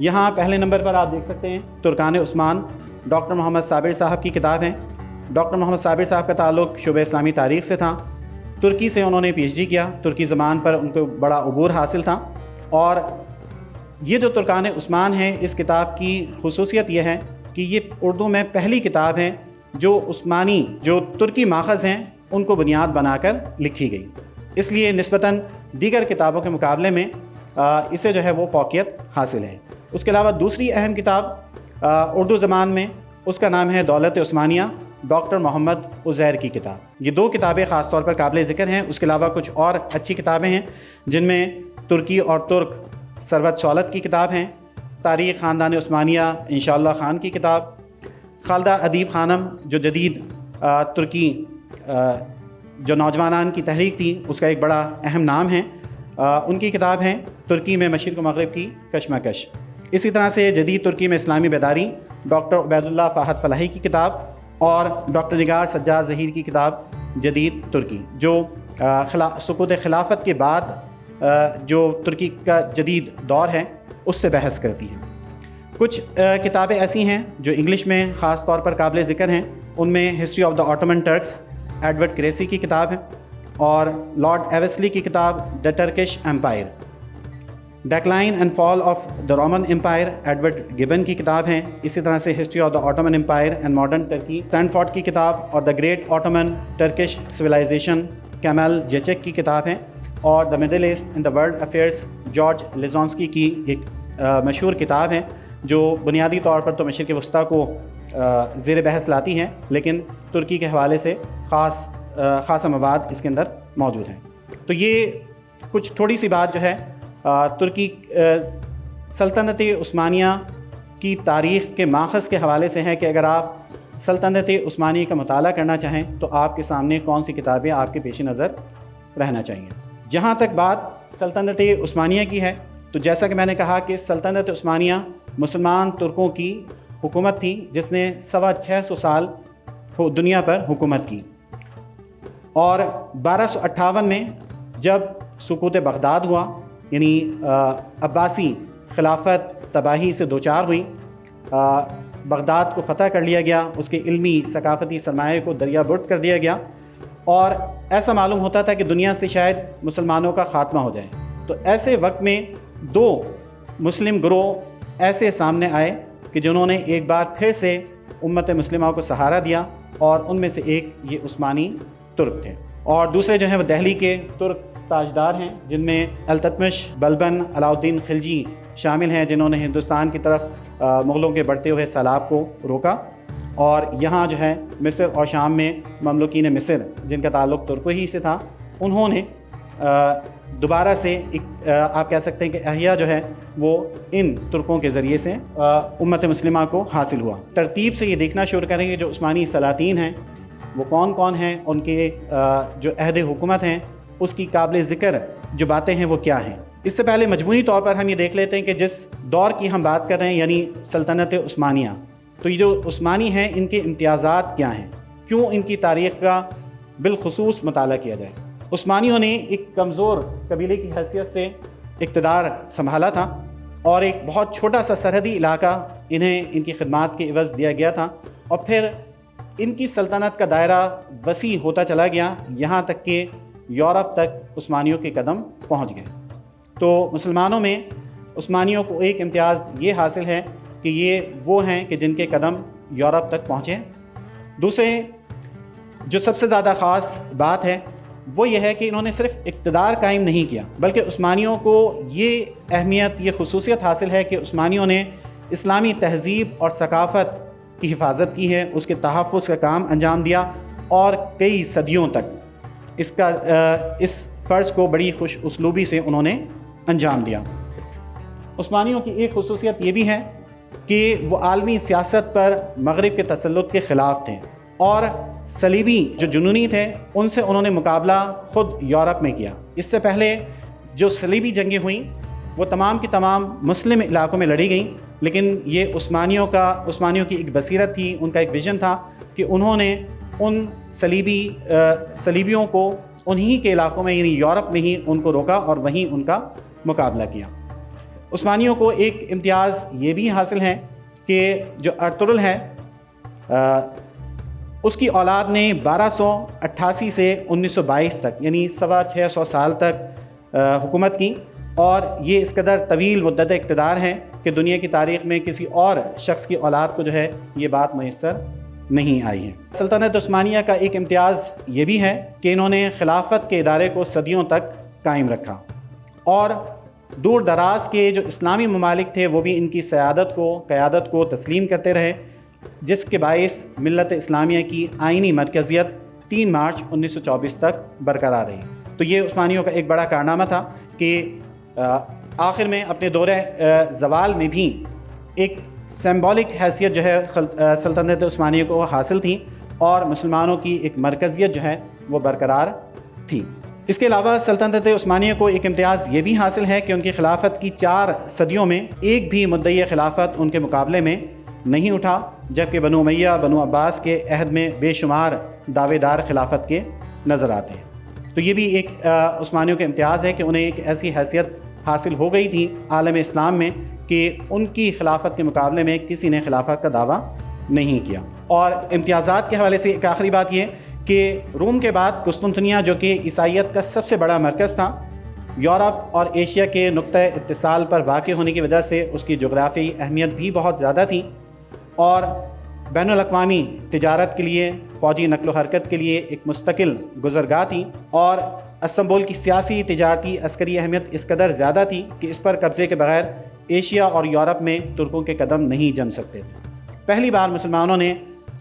یہاں پہلے نمبر پر آپ دیکھ سکتے ہیں ترکان عثمان، ڈاکٹر محمد صابر صاحب کی کتاب ہے۔ ڈاکٹر محمد صابر صاحب کا تعلق شعبہ اسلامی تاریخ سے تھا۔ ترکی سے انہوں نے پی ایچ ڈی کیا، ترکی زبان پر ان کو بڑا عبور حاصل تھا۔ اور یہ جو ترکان عثمان ہے، اس کتاب کی خصوصیت یہ ہے کہ یہ اردو میں پہلی کتاب ہے جو عثمانی جو ترکی ماخذ ہیں ان کو بنیاد بنا کر لکھی گئی، اس لیے نسبتاً دیگر کتابوں کے مقابلے میں اسے جو ہے وہ فوقیت حاصل ہے۔ اس کے علاوہ دوسری اہم کتاب اردو زبان میں، اس کا نام ہے دولت عثمانیہ، ڈاکٹر محمد عزیر کی کتاب۔ یہ دو کتابیں خاص طور پر قابل ذکر ہیں۔ اس کے علاوہ کچھ اور اچھی کتابیں ہیں جن میں ترکی اور ترک ثروت سولت کی کتاب ہیں، تاریخ خاندان عثمانیہ انشاءاللہ خان کی کتاب، خالدہ ادیب خانم جو جدید ترکی جو نوجوانان کی تحریک تھی اس کا ایک بڑا اہم نام ہے، ان کی کتاب ہے ترکی میں مشرق و مغرب کی کشمکش۔ اسی طرح سے جدید ترکی میں اسلامی بیداری، ڈاکٹر عبید اللہ فاحد فلاحی کی کتاب، اور ڈاکٹر نگار سجاد ظہیر کی کتاب جدید ترکی، جو سقوط خلافت کے بعد جو ترکی کا جدید دور ہے اس سے بحث کرتی ہے۔ کچھ کتابیں ایسی ہیں جو انگلش میں خاص طور پر قابل ذکر ہیں، ان میں history of the Ottoman Turks Edward Creasy کی کتاب ہے، اور لارڈ ایویسلی کی کتاب the Turkish empire, decline and fall of the Roman empire Edward Gibbon کی کتاب ہے۔ اسی طرح سے history of the Ottoman empire and modern Turkey Sandford کی کتاب، اور the great Ottoman Turkish civilisation Kemal Cicek کی کتاب ہے، اور the Middle East in the world affairs George Lenczowski کی ایک مشہور کتاب ہے جو بنیادی طور پر تو مشرق وسطیٰ کو زیر بحث لاتی ہے، لیکن ترکی کے حوالے سے خاصا مواد اس کے اندر موجود ہیں۔ تو یہ کچھ تھوڑی سی بات جو ہے ترکی سلطنت عثمانیہ کی تاریخ کے ماخذ کے حوالے سے ہے کہ اگر آپ سلطنت عثمانیہ کا مطالعہ کرنا چاہیں تو آپ کے سامنے کون سی کتابیں آپ کے پیش نظر رہنا چاہیے۔ جہاں تک بات سلطنت عثمانیہ کی ہے تو جیسا کہ میں نے کہا کہ سلطنت عثمانیہ مسلمان ترکوں کی حکومت تھی جس نے 650 سال دنیا پر حکومت کی، اور 1258 میں جب سقوط بغداد ہوا، یعنی عباسی خلافت تباہی سے دوچار ہوئی، بغداد کو فتح کر لیا گیا، اس کے علمی ثقافتی سرمایہ کو دریا برد کر دیا گیا، اور ایسا معلوم ہوتا تھا کہ دنیا سے شاید مسلمانوں کا خاتمہ ہو جائے۔ تو ایسے وقت میں دو مسلم گروہ ایسے سامنے آئے کہ جنہوں نے ایک بار پھر سے امت مسلمہ کو سہارا دیا، اور ان میں سے ایک یہ عثمانی ترک تھے، اور دوسرے جو ہیں وہ دہلی کے ترک تاجدار ہیں جن میں التتمش، بلبن، علاؤالدین خلجی شامل ہیں، جنہوں نے ہندوستان کی طرف مغلوں کے بڑھتے ہوئے سیلاب کو روکا، اور یہاں جو ہے مصر اور شام میں مملوکین مصر جن کا تعلق ترکوں ہی سے تھا، انہوں نے دوبارہ سے آپ کہہ سکتے ہیں کہ احیاء جو ہے وہ ان ترکوں کے ذریعے سے امت مسلمہ کو حاصل ہوا۔ ترتیب سے یہ دیکھنا شروع کریں گے جو عثمانی سلاطین ہیں وہ کون کون ہیں، ان کے جو عہد حکومت ہیں اس کی قابل ذکر جو باتیں ہیں وہ کیا ہیں۔ اس سے پہلے مجموعی طور پر ہم یہ دیکھ لیتے ہیں کہ جس دور کی ہم بات کر رہے ہیں یعنی سلطنت عثمانیہ، تو یہ جو عثمانی ہیں ان کے امتیازات کیا ہیں، کیوں ان کی تاریخ کا بالخصوص مطالعہ کیا جائے۔ عثمانیوں نے ایک کمزور قبیلے کی حیثیت سے اقتدار سنبھالا تھا، اور ایک بہت چھوٹا سا سرحدی علاقہ انہیں ان کی خدمات کے عوض دیا گیا تھا، اور پھر ان کی سلطنت کا دائرہ وسیع ہوتا چلا گیا، یہاں تک کہ یورپ تک عثمانیوں کے قدم پہنچ گئے۔ تو مسلمانوں میں عثمانیوں کو ایک امتیاز یہ حاصل ہے کہ یہ وہ ہیں کہ جن کے قدم یورپ تک پہنچے۔ دوسرے جو سب سے زیادہ خاص بات ہے وہ یہ ہے کہ انہوں نے صرف اقتدار قائم نہیں کیا، بلکہ عثمانیوں کو یہ اہمیت، یہ خصوصیت حاصل ہے کہ عثمانیوں نے اسلامی تہذیب اور ثقافت کی حفاظت کی ہے، اس کے تحفظ کا کام انجام دیا، اور کئی صدیوں تک اس فرض کو بڑی خوش اسلوبی سے انہوں نے انجام دیا۔ عثمانیوں کی ایک خصوصیت یہ بھی ہے کہ وہ عالمی سیاست پر مغرب کے تسلط کے خلاف تھے، اور صلیبی جو جنونی تھے ان سے انہوں نے مقابلہ خود یورپ میں کیا۔ اس سے پہلے جو صلیبی جنگیں ہوئیں وہ تمام کی تمام مسلم علاقوں میں لڑی گئیں، لیکن یہ عثمانیوں کی ایک بصیرت تھی، ان کا ایک ویژن تھا کہ انہوں نے ان صلیبیوں کو انہی کے علاقوں میں یعنی یورپ میں ہی ان کو روکا اور وہیں ان کا مقابلہ کیا۔ عثمانیوں کو ایک امتیاز یہ بھی حاصل ہے کہ جو ارطغرل ہے اس کی اولاد نے 1288 سے 1922 تک یعنی 625 سال تک حکومت کی، اور یہ اس قدر طویل مدت اقتدار ہے کہ دنیا کی تاریخ میں کسی اور شخص کی اولاد کو جو ہے یہ بات میسر نہیں آئی ہے۔ سلطنت عثمانیہ کا ایک امتیاز یہ بھی ہے کہ انہوں نے خلافت کے ادارے کو صدیوں تک قائم رکھا، اور دور دراز کے جو اسلامی ممالک تھے وہ بھی ان کی قیادت کو تسلیم کرتے رہے، جس کے باعث ملت اسلامیہ کی آئینی مرکزیت 3 مارچ 1924 تک برقرار رہی۔ تو یہ عثمانیوں کا ایک بڑا کارنامہ تھا کہ آخر میں اپنے دورہ زوال میں بھی ایک سمبولک حیثیت جو ہے سلطنت عثمانیہ کو حاصل تھی، اور مسلمانوں کی ایک مرکزیت جو ہے وہ برقرار تھی۔ اس کے علاوہ سلطنت عثمانیہ کو ایک امتیاز یہ بھی حاصل ہے کہ ان کی خلافت کی 4 صدیوں میں ایک بھی مدعی خلافت ان کے مقابلے میں نہیں اٹھا، جبکہ بنو امیہ بنو عباس کے عہد میں بے شمار دعوے دار خلافت کے نظر آتے ہیں۔ تو یہ بھی ایک عثمانیوں کا امتیاز ہے کہ انہیں ایک ایسی حیثیت حاصل ہو گئی تھی عالم اسلام میں کہ ان کی خلافت کے مقابلے میں کسی نے خلافت کا دعویٰ نہیں کیا۔ اور امتیازات کے حوالے سے ایک آخری بات یہ کہ روم کے بعد قسطنطنیہ، جو کہ عیسائیت کا سب سے بڑا مرکز تھا، یورپ اور ایشیا کے نقطہ اتصال پر واقع ہونے کی وجہ سے اس کی جغرافیائی اہمیت بھی بہت زیادہ تھی، اور بین الاقوامی تجارت کے لیے، فوجی نقل و حرکت کے لیے ایک مستقل گزرگاہ تھی، اور استنبول کی سیاسی، تجارتی، عسکری اہمیت اس قدر زیادہ تھی کہ اس پر قبضے کے بغیر ایشیا اور یورپ میں ترکوں کے قدم نہیں جم سکتے تھے۔ پہلی بار مسلمانوں نے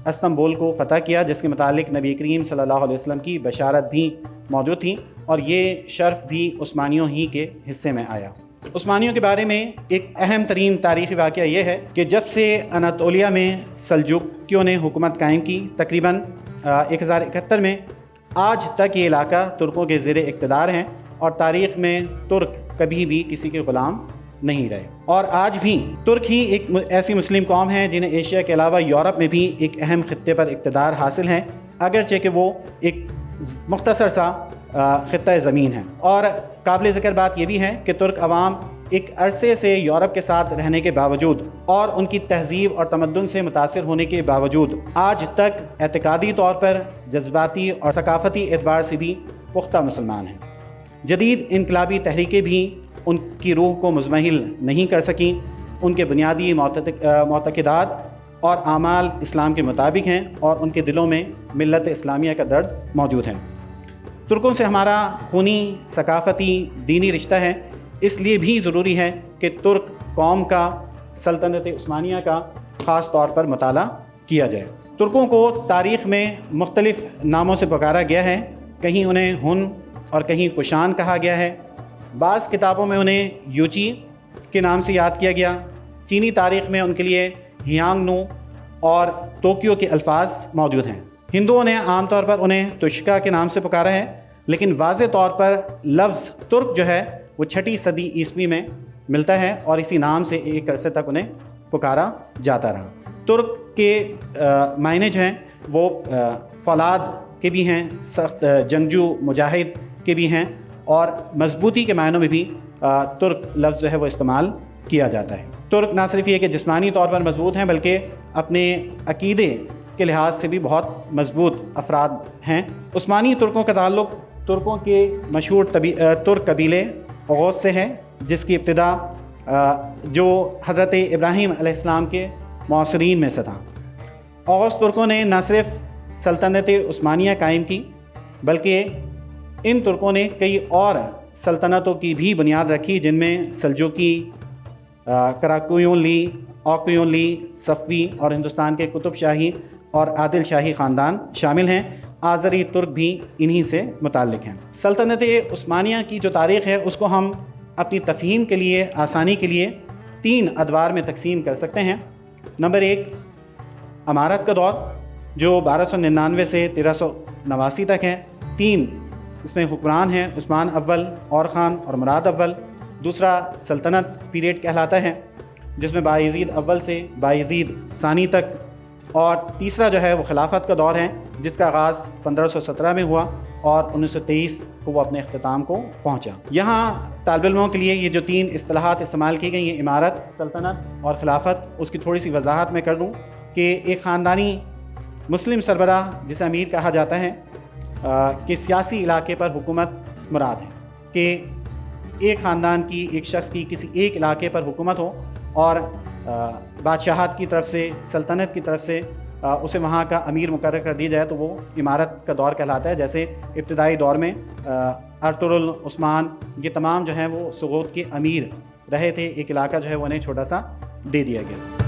استنبول کو فتح کیا، جس کے متعلق نبی کریم صلی اللہ علیہ وسلم کی بشارت بھی موجود تھی، اور یہ شرف بھی عثمانیوں ہی کے حصے میں آیا۔ عثمانیوں کے بارے میں ایک اہم ترین تاریخی واقعہ یہ ہے کہ جب سے اناطولیہ میں سلجوکیوں نے حکومت قائم کی تقریباً 1071 میں، آج تک یہ علاقہ ترکوں کے زیر اقتدار ہیں، اور تاریخ میں ترک کبھی بھی کسی کے غلام نہیں رہے، اور آج بھی ترک ہی ایک ایسی مسلم قوم ہے جنہیں ایشیا کے علاوہ یورپ میں بھی ایک اہم خطے پر اقتدار حاصل ہے، اگرچہ کہ وہ ایک مختصر سا خطہ زمین ہے۔ اور قابل ذکر بات یہ بھی ہے کہ ترک عوام ایک عرصے سے یورپ کے ساتھ رہنے کے باوجود اور ان کی تہذیب اور تمدن سے متاثر ہونے کے باوجود آج تک اعتقادی طور پر، جذباتی اور ثقافتی اعتبار سے بھی پختہ مسلمان ہیں۔ جدید انقلابی تحریکیں بھی ان کی روح کو مزمحل نہیں کر سکیں، ان کے بنیادی معتقدات اور اعمال اسلام کے مطابق ہیں، اور ان کے دلوں میں ملت اسلامیہ کا درد موجود ہے۔ ترکوں سے ہمارا خونی، ثقافتی، دینی رشتہ ہے، اس لیے بھی ضروری ہے کہ ترک قوم کا، سلطنت عثمانیہ کا خاص طور پر مطالعہ کیا جائے۔ ترکوں کو تاریخ میں مختلف ناموں سے پکارا گیا ہے، کہیں انہیں ہن اور کہیں کشان کہا گیا ہے، بعض کتابوں میں انہیں یوچی کے نام سے یاد کیا گیا، چینی تاریخ میں ان کے لیے ہیانگ نو اور توکیو کے الفاظ موجود ہیں۔ ہندوؤں نے عام طور پر انہیں تشکا کے نام سے پکارا ہے، لیکن واضح طور پر لفظ ترک جو ہے وہ 6 صدی عیسوی میں ملتا ہے، اور اسی نام سے ایک عرصے تک انہیں پکارا جاتا رہا۔ ترک کے معنی جو ہیں وہ فولاد کے بھی ہیں، سخت جنگجو مجاہد کے بھی ہیں، اور مضبوطی کے معنوں میں بھی ترک لفظ جو ہے وہ استعمال کیا جاتا ہے۔ ترک نہ صرف یہ کہ جسمانی طور پر مضبوط ہیں، بلکہ اپنے عقیدے کے لحاظ سے بھی بہت مضبوط افراد ہیں۔ عثمانی ترکوں کا تعلق ترکوں کے مشہور ترک قبیلے اوغوز سے ہے، جس کی ابتدا جو حضرت ابراہیم علیہ السلام کے معاصرین میں سے تھا۔ اوغوز ترکوں نے نہ صرف سلطنت عثمانیہ قائم کی، بلکہ ان ترکوں نے کئی اور سلطنتوں کی بھی بنیاد رکھی، جن میں سلجوکی، کراکویون لی، اوکیون لی، صفوی اور ہندوستان کے قطب شاہی اور عادل شاہی خاندان شامل ہیں۔ آذری ترک بھی انہی سے متعلق ہیں۔ سلطنت عثمانیہ کی جو تاریخ ہے اس کو ہم اپنی تفہیم کے لیے، آسانی کے لیے 3 ادوار میں تقسیم کر سکتے ہیں۔ نمبر 1، امارت کا دور جو 1299 سے 1389 تک ہے۔ 3 اس میں حکمران ہیں عثمان اول، اور خان اور مراد اول۔ دوسرا سلطنت پیریڈ کہلاتا ہے، جس میں بایزید اول سے بایزید ثانی تک اور تیسرا جو ہے وہ خلافت کا دور ہے، جس کا آغاز 1517 میں ہوا اور 1923 کو وہ اپنے اختتام کو پہنچا۔ یہاں طالب علموں کے لیے یہ جو 3 اصطلاحات استعمال کی گئی ہیں، عمارت، سلطنت اور خلافت، اس کی تھوڑی سی وضاحت میں کر دوں کہ ایک خاندانی مسلم سربراہ جسے امیر کہا جاتا ہے کہ سیاسی علاقے پر حکومت مراد ہے، کہ ایک خاندان کی، ایک شخص کی کسی ایک علاقے پر حکومت ہو اور بادشاہت کی طرف سے، سلطنت کی طرف سے اسے وہاں کا امیر مقرر کر دیا جائے تو وہ عمارت کا دور کہلاتا ہے۔ جیسے ابتدائی دور میں ارطغرل، عثمان، یہ تمام جو ہیں وہ سغوت کے امیر رہے تھے، ایک علاقہ جو ہے وہ انہیں چھوٹا سا دے دیا گیا۔